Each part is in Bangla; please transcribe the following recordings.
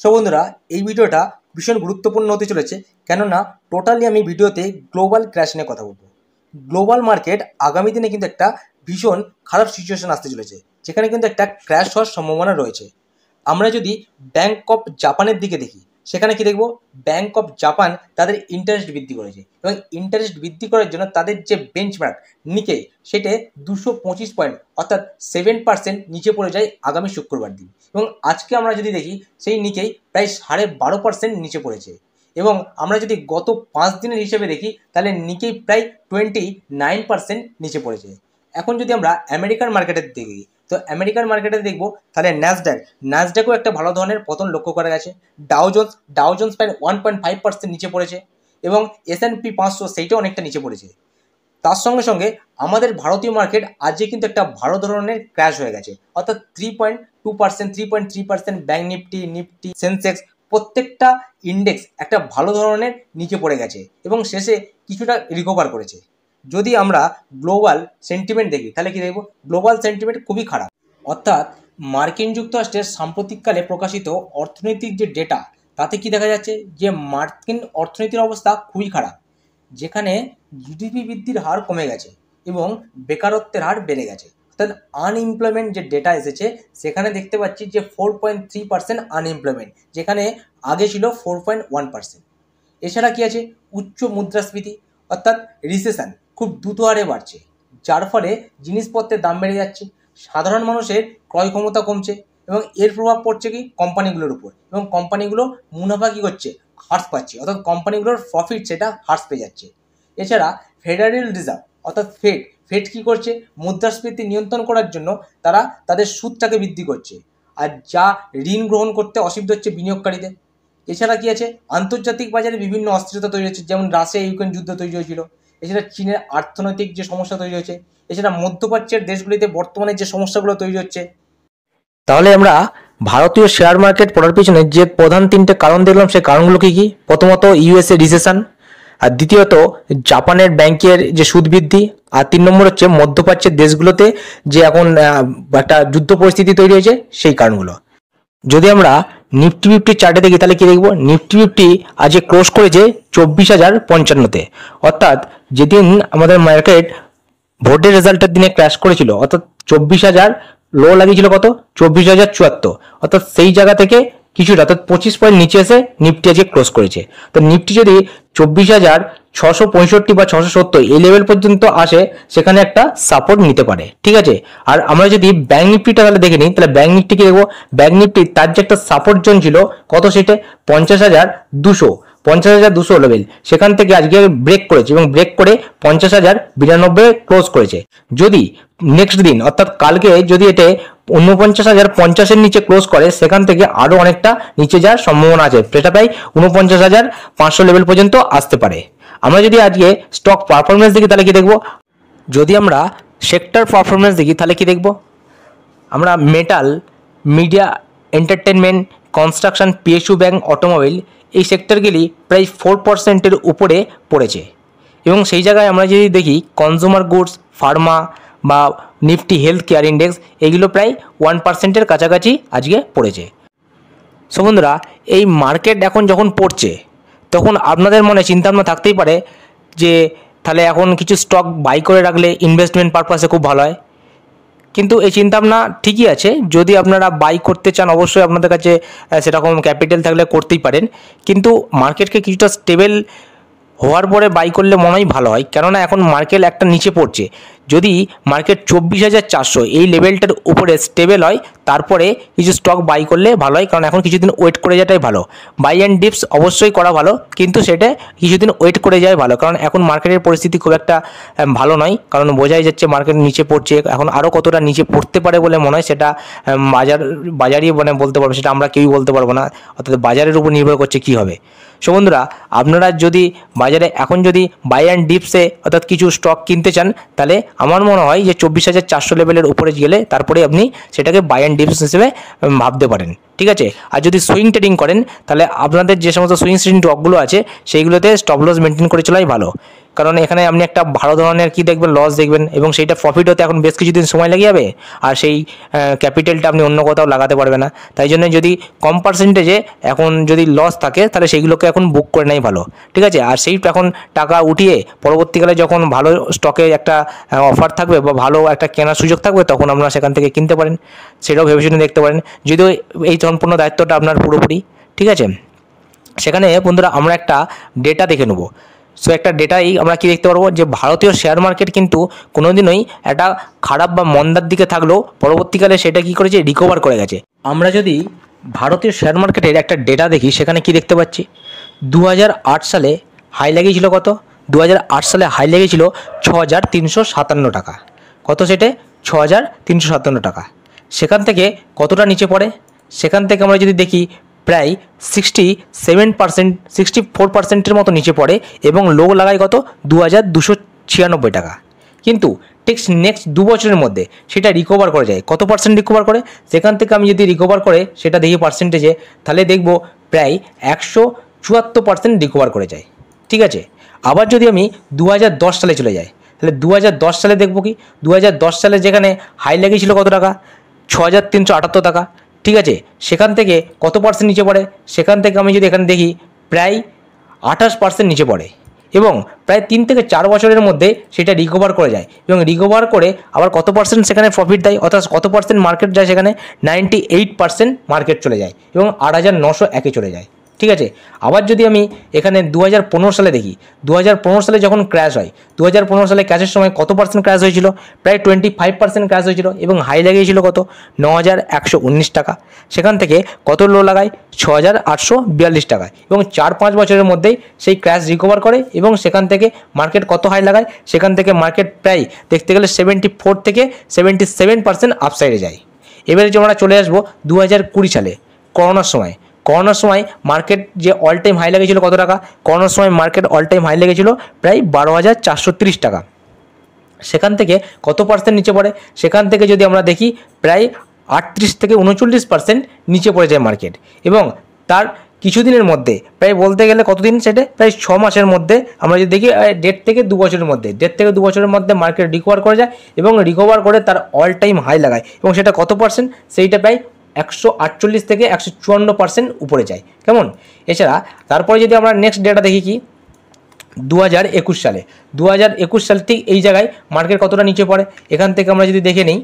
সো বন্ধুরা, এই ভিডিওটা ভীষণ গুরুত্বপূর্ণ হতে চলেছে, কেননা টোটালি আমি ভিডিওতে গ্লোবাল ক্র্যাশ নিয়ে কথা বলবো। গ্লোবাল মার্কেট আগামী দিনে কিন্তু একটা ভীষণ খারাপ সিচুয়েশন আসতে চলেছে, যেখানে কিন্তু একটা ক্র্যাশ হওয়ার সম্ভাবনা রয়েছে। আমরা যদি ব্যাংক অফ জাপানের দিকে দেখি, সেখানে কি দেখব, ব্যাংক অফ জাপান তাদের ইন্টারেস্ট বৃদ্ধি করেছে এবং ইন্টারেস্ট বৃদ্ধি করার জন্য তাদের যে বেঞ্চমার্ক নিকে, সেটে 225 পয়েন্ট অর্থাৎ 7% নিচে পড়ে যায় আগামী শুক্রবার দিন। এবং আজকে আমরা যদি দেখি, সেই নিকেই প্রায় 12.5% নিচে পড়েছে। এবং আমরা যদি গত 5 দিনের হিসেবে দেখি, তাহলে নিকেই প্রায় 29% নিচে পড়েছে। এখন যদি আমরা আমেরিকান মার্কেটের দেখি, তো আমেরিকান মার্কেটে দেখবো তাহলে ন্যাসড্যাকও একটা ভালো ধরনের পতন লক্ষ্য করা গেছে। ডাও জোন্স প্রায় 1.5% নিচে পড়েছে এবং S&P 500 সেইটাও অনেকটা নিচে পড়েছে। তার সঙ্গে সঙ্গে আমাদের ভারতীয় মার্কেট আজকে কিন্তু একটা ভালো ধরনের ক্র্যাশ হয়ে গেছে, অর্থাৎ 3.2%, 3.3% ব্যাংক নিফটি, সেন্সেক্স প্রত্যেকটা ইন্ডেক্স একটা ভালো ধরনের নিচে পড়ে গেছে এবং শেষে কিছুটা রিকভার করেছে। যদি আমরা গ্লোবাল সেন্টিমেন্ট দেখি, তাহলে কি দেখব, গ্লোবাল সেন্টিমেন্ট খুবই খারাপ। অর্থাৎ মার্কিন যুক্তরাষ্ট্রের সাম্প্রতিককালে প্রকাশিত অর্থনৈতিক যে ডেটা, তাতে কি দেখা যাচ্ছে যে মার্কিন অর্থনীতির অবস্থা খুবই খারাপ, যেখানে জিডিপি বৃদ্ধির হার কমে গেছে এবং বেকারত্বের হার বেড়ে গেছে। অর্থাৎ আনএমপ্লয়মেন্ট যে ডেটা এসেছে, সেখানে দেখতে পাচ্ছি যে 4.3% আনএমপ্লয়মেন্ট, যেখানে আগে ছিল 4.1%। এছাড়া কি আছে, উচ্চ মুদ্রাস্ফীতি অর্থাৎ রিসেশন খুব দ্রুত হারে বাড়ছে, যার ফলে জিনিসপত্রের দাম বেড়ে যাচ্ছে, সাধারণ মানুষের ক্রয় ক্ষমতা কমছে এবং এর প্রভাব পড়ছে কি কোম্পানিগুলোর উপর, এবং কোম্পানিগুলো মুনাফা কী করছে, হ্রাস পাচ্ছে, অর্থাৎ কোম্পানিগুলোর প্রফিট সেটা হ্রাস পেয়ে যাচ্ছে। এছাড়া ফেডারেল রিজার্ভ অর্থাৎ ফেড কী করছে, মুদ্রাস্ফীতি নিয়ন্ত্রণ করার জন্য তারা তাদের সুদটাকে বৃদ্ধি করছে, আর যা ঋণ গ্রহণ করতে অসুবিধা হচ্ছে বিনিয়োগকারীদের। এছাড়া কি আছে, আন্তর্জাতিক বাজারে বিভিন্ন অস্থিরতা তৈরি হচ্ছে, যেমন রাশিয়া ইউক্রেন যুদ্ধ তৈরি হয়েছিল। এছাড়া চীনের অর্থনৈতিক যে সমস্যা তৈরি হয়েছে, এছাড়া মধ্যপ্রাচ্যের দেশগুলিতে বর্তমানে যে সমস্যাগুলো তৈরি হচ্ছে। তাহলে আমরা ভারতীয় শেয়ার মার্কেট পড়ার পিছনে যে প্রধান 3টে কারণ দেখলাম, সেই কারণগুলো কি কি? প্রথমত ইউএসএ রিসেশন, আর দ্বিতীয়ত জাপানের ব্যাংকের যে সুদ বৃদ্ধি, আর 3 নম্বর হচ্ছে মধ্যপ্রাচ্যের দেশগুলোতে যে এখন একটা যুদ্ধ পরিস্থিতি তৈরি হয়েছে, সেই কারণগুলো। যদি আমরা নিফটি ফিফটি চার্টে দেখি, তাহলে কি দেখবো, নিফটি ফিফটি আজকে ক্লোজ করেছে 24,055-তে। অর্থাৎ যেদিন আমাদের মার্কেট ভোটের রেজাল্টের দিনে ক্র্যাশ করেছিল, অর্থাৎ 24,000 লো লাগিয়েছিল কত, 24,074। অর্থাৎ সেই জায়গা থেকে কিছুটা, অর্থাৎ 25 পয়েন্ট নিচে এসে নিফটি আজকে ক্লোজ করেছে। তো নিফটি যদি 24,665 বা 670 এই লেভেল পর্যন্ত আসে, সেখানে একটা সাপোর্ট নিতে পারে, ঠিক আছে। আর আমরা যদি ব্যাংক নিফটিটা তাহলে দেখে নিই, তাহলে ব্যাংক নিফটি কি দেখবো, ব্যাংক নিফটি তার যে একটা সাপোর্ট জোন ছিল কত, সেটা 50,200 লেভেল, সেখান থেকে আজকে ব্রেক করেছে এবং ব্রেক করে 50,092 ক্লোজ করেছে। যদি নেক্সট দিন অর্থাৎ কালকে যদি এটা 49,050-এর নিচে ক্লোজ করে, সেখান থেকে আরো অনেকটা নিচে যাওয়ার সম্ভাবনা আছে, সেটা প্রায় 49,500 লেভেল পর্যন্ত আসতে পারে। আমরা যদি আজকে স্টক পারফরমেন্স দেখি, তাহলে কি দেখবো, যদি আমরা সেক্টর পারফরমেন্স দেখি, তাহলে কি দেখবো, আমরা metal, media, entertainment, construction, PSU bank, automobile এই সেক্টরগুলি প্রায় 4%-এর উপরে পড়েছে। এবং সেই জায়গায় আমরা যদি দেখি কনজিউমার গুডস, ফার্মা বা নিফটি হেলথ কেয়ার ইন্ডেক্স, এগুলো প্রায় 1%-এর কাছাকাছি আজকে পড়েছে। সো বন্ধুরা, এই মার্কেট এখন যখন পড়ছে, তখন আপনাদের মনে চিন্তাভাবনা থাকতেই পারে যে তাহলে এখন কিছু স্টক বাই করে রাখলে ইনভেস্টমেন্ট পারপাসে খুব ভালো হয়। কিন্তু এই চিন্তাভাবনা ঠিকই আছে, যদি আপনারা বাই করতে চান, অবশ্যই আপনাদের কাছে সেরকম ক্যাপিটাল থাকলে করতেই পারেন, কিন্তু মার্কেটকে কিছুটা স্টেবল হওয়ার পরে বাই করলে মনে হয় ভালো হয়, কেননা এখন মার্কেট একটা নিচে পড়ছে। যদি মার্কেট 24,400 এই লেভেলটার উপরে স্টেবল হয়, তারপরে কিছু স্টক বাই করলে ভালো হয়, কারণ এখন কিছুদিন ওয়েট করে যাওয়াটাই ভালো। বাই অ্যান্ড ডিপস অবশ্যই করা ভালো, কিন্তু সেটা কিছুদিন ওয়েট করে যাওয়াই ভালো, কারণ এখন মার্কেটের পরিস্থিতি খুব একটা ভালো নয়, কারণ বোঝাই যাচ্ছে মার্কেট নিচে পড়ছে। এখন আরও কতটা নিচে পড়তে পারে বলে মনে হয়, সেটা বাজারই মানে বলতে পারবে, সেটা আমরা কেউই বলতে পারবো না, অর্থাৎ বাজারের উপর নির্ভর করছে কী হবে। সো বন্ধুরা, আপনারা যদি বাজারে এখন যদি বাই অ্যান্ড ডিপসে অর্থাৎ কিছু স্টক কিনতে চান, তাহলে আমার মনে হয় যে 24,400 লেভেলের উপরে গেলে তারপরে আপনি সেটাকে বাই অ্যান্ড ডিপস হিসেবে ভাবতে পারেন, ঠিক আছে। আর যদি সুইং ট্রেডিং করেন, তাহলে আপনাদের যে সমস্ত সুইং ট্রেডিং স্টকগুলো আছে, সেইগুলোতে স্টপ লস মেনটেন করে চলাই ভালো। কারণ এখানে আপনি একটা ভালো ধরনের কি দেখবেন, লস দেখবেন, এবং সেইটা প্রফিট হতে এখন বেশ কিছুদিন সময় লেগে যাবে, আর সেই ক্যাপিটালটা আপনি অন্য কোথাও লাগাতে পারবে না। তাই জন্য যদি কম পার্সেন্টেজে এখন যদি লস থাকে তাহলে সেইগুলোকে এখন বুক করে নেয় ভালো, ঠিক আছে। আর সেই এখন টাকা উঠিয়ে পরবর্তীকালে যখন ভালো স্টকে একটা অফার থাকবে বা ভালো একটা কেনার সুযোগ থাকবে তখন আপনারা সেখান থেকে কিনতে পারেন, সেটাও ভেবেচিন্তে দেখতে পারেন, যদিও এই সম্পূর্ণ দায়িত্বটা আপনার পুরোপুরি, ঠিক আছে। সেখানে বন্ধুরা আমরা একটা ডেটা দেখে নেব। সো একটা ডেটাই আমরা কি দেখতে পারবো যে ভারতীয় শেয়ার মার্কেট কিন্তু কোনোদিনই একটা খারাপ বা মন্দার দিকে থাকলেও পরবর্তীকালে সেটা কি করেছে, রিকভার করে গেছে। আমরা যদি ভারতীয় শেয়ার মার্কেটের একটা ডেটা দেখি সেখানে কি দেখতে পাচ্ছি, 2008 সালে হাই লেগেছিল কত, 2008 সালে হাই লেগেছিল 6,357 টাকা। কত সেটে, 6,357 টাকা। সেখান থেকে কতটা নিচে পড়ে, সেখান থেকে আমরা যদি দেখি প্রায় 67%, 64%-এর মতো নিচে পড়ে এবং লো লাগায় কত, 2,296 টাকা। কিন্তু ঠিক নেক্সট 2 বছরের মধ্যে সেটা রিকভার করে যায়। কত পার্সেন্ট রিকভার করে, সেখান থেকে আমি যদি রিকভার করে সেটা দেখি পার্সেন্টেজে, তাহলে দেখব প্রায় 174% রিকভার করে যায়, ঠিক আছে। আবার যদি আমি 2010 সালে চলে যাই, তাহলে 2010 সালে দেখব কি, 2010 সালে যেখানে হাই লেগেছিল কত টাকা, 6,378 টাকা, ঠিক আছে। সেখান থেকে কত পার্সেন্ট নিচে পড়ে, সেখান থেকে আমি যদি এখানে দেখি প্রায় 28% নিচে পড়ে এবং প্রায় 3 থেকে 4 বছরের মধ্যে সেটা রিকভার করে যায় এবং রিকভার করে আবার কত পার্সেন্ট সেখানে প্রফিট দেয়, অর্থাৎ কত পার্সেন্ট মার্কেট যায়, সেখানে 98% মার্কেট চলে যায় এবং 8,901-এ চলে যায়, ঠিক আছে। আবার যদি আমি এখানে 2015 সালে দেখি, 2015 সালে যখন ক্র্যাশ হয়, 2015 সালে ক্র্যাশের সময় কত পার্সেন্ট ক্র্যাশ হয়েছিল, প্রায় 25% ক্র্যাশ হয়েছিল এবং হাই লাগিয়েছিল কত, 9,119 টাকা। সেখান থেকে কত লো লাগায়, 6,842 টাকায় এবং 4-5 বছরের মধ্যেই সেই ক্র্যাশ রিকভার করে এবং সেখান থেকে মার্কেট কত হাই লাগায়, সেখান থেকে মার্কেট প্রায় দেখতে গেলে 74 থেকে 77% আপসাইডে যায়। এবারে যে আমরা চলে আসবো 2020 সালে করোনার সময় মার্কেট যে অল টাইম হাই লেগেছিল কত টাকা, করোনার সময় মার্কেট অল টাইম হাই লেগেছিল প্রায় 12,430 টাকা। সেখান থেকে কত পার্সেন্ট নিচে পড়ে, সেখান থেকে যদি আমরা দেখি প্রায় 38 থেকে 39% নিচে পড়ে যায় মার্কেট এবং তার কিছুদিনের মধ্যে, প্রায় বলতে গেলে কতদিন, সেটা প্রায় 6 মাসের মধ্যে আমরা যদি দেখি 1.5 থেকে 2 বছরের মধ্যে, 1.5 থেকে 2 বছরের মধ্যে মার্কেট রিকভার করে যায় এবং রিকভার করে তার অল টাইম হাই লাগায় এবং সেটা কত পার্সেন্ট, সেইটা প্রায় 148 থেকে 154% উপরে যায়, কেমন। এছাড়া তারপরে যদি আমরা নেক্সট ডেটা দেখি কি, 2021 সালে, 2021 সাল ঠিক এই জায়গায় মার্কেট কতটা নিচে পড়ে, এখান থেকে আমরা যদি দেখে নিই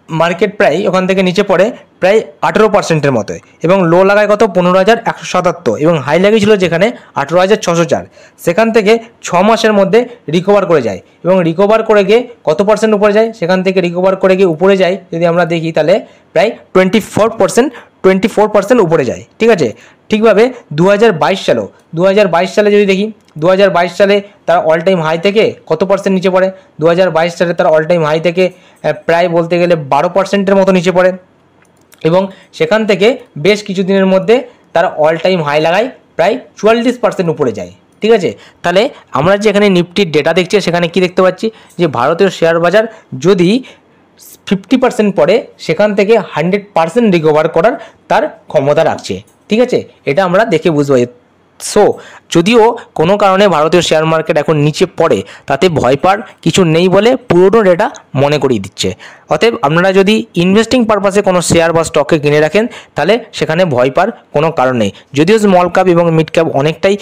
মার্কেট প্রায় ওখান থেকে নিচে পড়ে প্রায় 18%-এর মতো এবং লো লাগায় কত, 15,177 এবং হাই লেগেছিল যেখানে 18,604। সেখান থেকে 6 মাসের মধ্যে রিকভার করে যায় এবং রিকভার করে গিয়ে কত পার্সেন্ট উপরে যায়, সেখান থেকে রিকভার করে গিয়ে উপরে যায় যদি আমরা দেখি তাহলে প্রায় 24% উপরে যায়, ঠিক আছে। ঠিকভাবে 2022 সালে যদি দেখি, 2022 সালে তার অল টাইম হাই থেকে কত পার্সেন্ট নিচে পড়ে, 2022 সালে তার অল টাইম হাই থেকে প্রায় বলতে গেলে 12%-এর মতো নিচে পড়ে এবং সেখান থেকে বেশ কিছুদিনের মধ্যে তার অল টাইম হাই লাগায় প্রায় 44% উপরে যায়, ঠিক আছে। তাহলে আমরা যে এখানে নিফটির ডেটা দেখছি সেখানে কি দেখতে পাচ্ছি যে ভারতীয় শেয়ার বাজার যদি 50% পড়ে সেখান থেকে 100% রিকভার করার তার ক্ষমতা রাখছে, ঠিক আছে। এটা আমরা দেখে বুঝতে পারি। সো যদিও কোনো কারণে ভারতীয় শেয়ার মার্কেট এখন নিচে পড়ে তাতে ভয় পাওয়ার কিছু নেই বলে পুরোনো ডেটা মনে করিয়ে দিচ্ছে। অতএব আপনারা যদি ইনভেস্টিং পারপাসে কোনো শেয়ার বা স্টককে কিনে রাখেন তাহলে সেখানে ভয় পাওয়ার কোনো কারণ নেই। যদিও স্মল ক্যাপ এবং মিড ক্যাপ অনেকটাই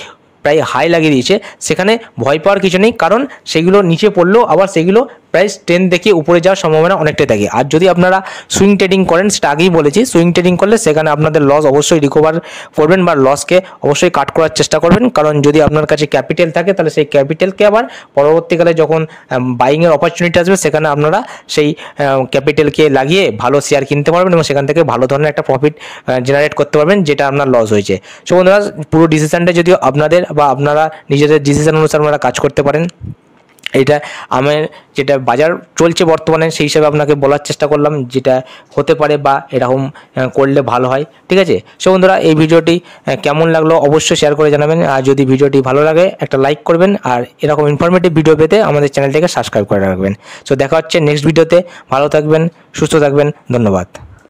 প্রায় হাই লাগিয়ে দিয়েছে, সেখানে ভয় পাওয়ার কিছু নেই, কারণ সেগুলো নিচে পড়লেও আবার সেগুলো প্রাইস ট্রেন্ড দেখিয়ে উপরে যাওয়ার সম্ভাবনা অনেকটাই থাকে। আর যদি আপনারা সুইং ট্রেডিং করেন, সেটা আগেই বলেছি, সুইং ট্রেডিং করলে সেখানে আপনাদের লস অবশ্যই রিকভার করবেন বা লসকে অবশ্যই কাট করার চেষ্টা করবেন, কারণ যদি আপনার কাছে ক্যাপিটাল থাকে তাহলে সেই ক্যাপিটালকে আবার পরবর্তীকালে যখন বাইংয়ের অপরচুনিটি আসবে সেখানে আপনারা সেই ক্যাপিটালকে লাগিয়ে ভালো শেয়ার কিনতে পারবেন এবং সেখান থেকে ভালো ধরনের একটা প্রফিট জেনারেট করতে পারবেন যেটা আপনার লস হয়েছে। সো বন্ধুরা, পুরো ডিসিশনটা যদিও আপনাদের বা আপনারা নিজেদের ডিসিশন অনুসারে আপনারা কাজ করতে পারেন। এটা আমার যেটা বাজার চলছে বর্তমানে সেই হিসাবে আপনাকে বলার চেষ্টা করলাম যেটা হতে পারে বা এরকম করলে ভালো হয়, ঠিক আছে। সো বন্ধুরা, এই ভিডিওটি কেমন লাগলো অবশ্যই শেয়ার করে জানাবেন, আর যদি ভিডিওটি ভালো লাগে একটা লাইক করবেন, আর এরকম ইনফরমেটিভ ভিডিও পেতে আমাদের চ্যানেলটিকে সাবস্ক্রাইব করে রাখবেন। সো দেখা হচ্ছে নেক্সট ভিডিওতে। ভালো থাকবেন, সুস্থ থাকবেন, ধন্যবাদ।